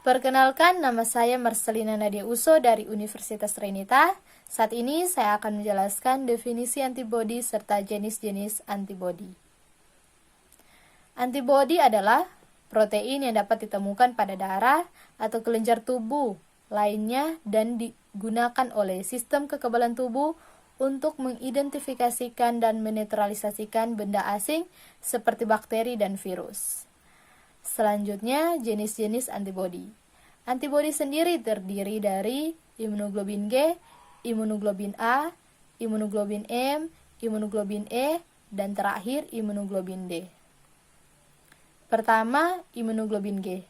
Perkenalkan, nama saya Marcelina Nadia Uso dari Universitas Trinita. Saat ini saya akan menjelaskan definisi antibodi serta jenis-jenis antibodi. Antibodi adalah protein yang dapat ditemukan pada darah atau kelenjar tubuh lainnya dan digunakan oleh sistem kekebalan tubuh untuk mengidentifikasikan dan menetralisasikan benda asing seperti bakteri dan virus. Selanjutnya, jenis-jenis antibodi. Antibodi sendiri terdiri dari imunoglobin G, imunoglobin A, imunoglobin M, imunoglobin E, dan terakhir imunoglobin D. Pertama, imunoglobin G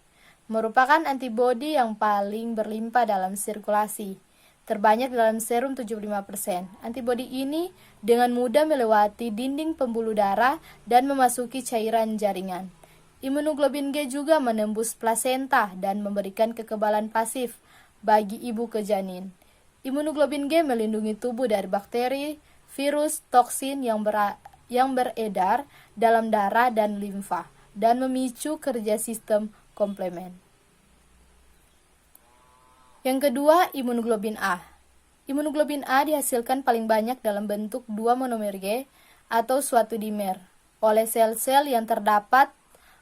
merupakan antibodi yang paling berlimpah dalam sirkulasi, terbanyak dalam serum 75%. Antibodi ini dengan mudah melewati dinding pembuluh darah dan memasuki cairan jaringan. Imunoglobin G juga menembus plasenta dan memberikan kekebalan pasif bagi ibu ke janin. Imunoglobin G melindungi tubuh dari bakteri, virus, toksin yang beredar dalam darah dan limfa dan memicu kerja sistem komplement. Yang kedua, imunoglobin A. Imunoglobin A dihasilkan paling banyak dalam bentuk 2 monomer G atau suatu dimer oleh sel-sel yang terdapat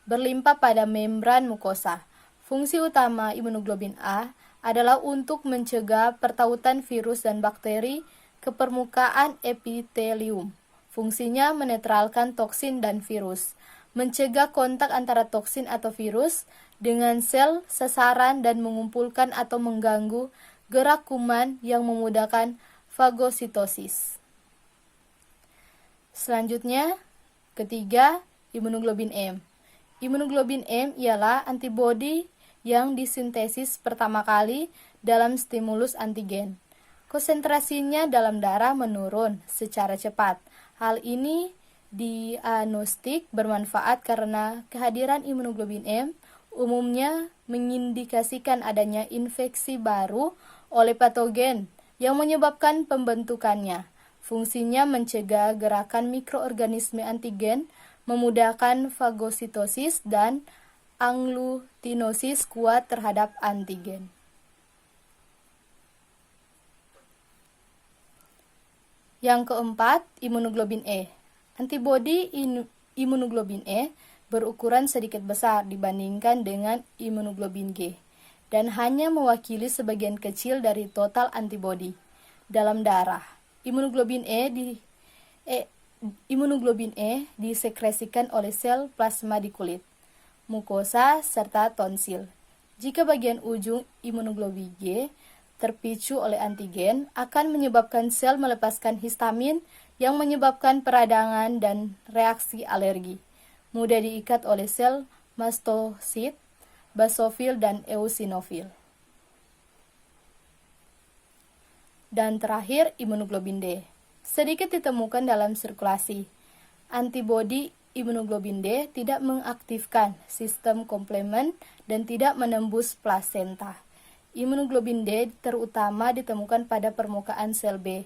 berlimpah pada membran mukosa. Fungsi utama imunoglobin A adalah untuk mencegah pertautan virus dan bakteri ke permukaan epitelium. Fungsinya menetralkan toksin dan virus, mencegah kontak antara toksin atau virus dengan sel sasaran dan mengumpulkan atau mengganggu gerak kuman yang memudahkan fagositosis. Selanjutnya, ketiga, imunoglobin M. Imunoglobin M ialah antibodi yang disintesis pertama kali dalam stimulus antigen. Konsentrasinya dalam darah menurun secara cepat. Hal ini diagnostik bermanfaat karena kehadiran imunoglobin M umumnya mengindikasikan adanya infeksi baru oleh patogen yang menyebabkan pembentukannya. Fungsinya mencegah gerakan mikroorganisme antigen, memudahkan fagositosis dan agglutinosis kuat terhadap antigen. Yang keempat, imunoglobin E. Antibodi imunoglobin E berukuran sedikit besar dibandingkan dengan imunoglobin G dan hanya mewakili sebagian kecil dari total antibodi dalam darah. Imunoglobin E disekresikan oleh sel plasma di kulit, mukosa, serta tonsil. Jika bagian ujung imunoglobin G terpicu oleh antigen, akan menyebabkan sel melepaskan histamin yang menyebabkan peradangan dan reaksi alergi. Mudah diikat oleh sel mastosit, basofil, dan eosinofil. Dan terakhir, imunoglobin D. Sedikit ditemukan dalam sirkulasi. Antibodi imunoglobin D tidak mengaktifkan sistem komplement dan tidak menembus plasenta. Imunoglobin D terutama ditemukan pada permukaan sel B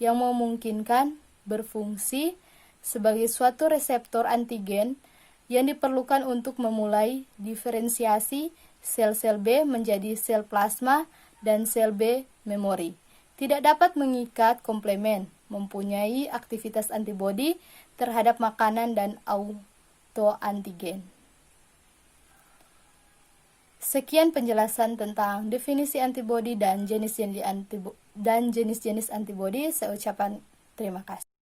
yang memungkinkan berfungsi sebagai suatu reseptor antigen yang diperlukan untuk memulai diferensiasi sel-sel B menjadi sel plasma dan sel B memori. Tidak dapat mengikat komplement, mempunyai aktivitas antibodi terhadap makanan dan autoantigen. Sekian penjelasan tentang definisi antibodi dan jenis-jenis antibodi. Saya ucapkan terima kasih.